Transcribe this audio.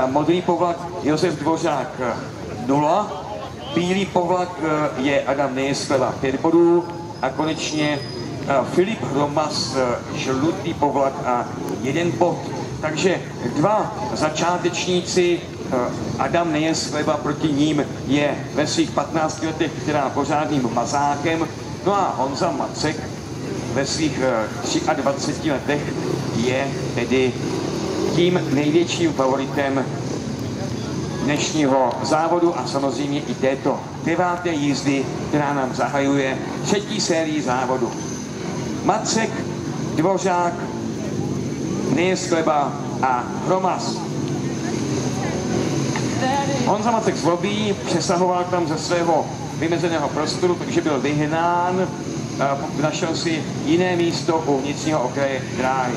Modrý povlak Josef Dvořák 0, bílý povlak je Adam Nejskleva 5 bodů a konečně Filip Hromas žlutý povlak a 1 bod. Takže dva začátečníci, Adam Nejskleva proti ním je ve svých 15 letech která pořádným mazákem, no a Honza Macek ve svých 23 letech je tedy tím největším favoritem dnešního závodu a samozřejmě i této 9. jízdy, která nám zahajuje 3. sérii závodu. Macek, Dvořák, Nejskleva a Hromas. Honza Macek zlobí, přesahoval tam ze svého vymezeného prostoru, takže byl vyhnán, našel si jiné místo u vnitřního okraje dráhy.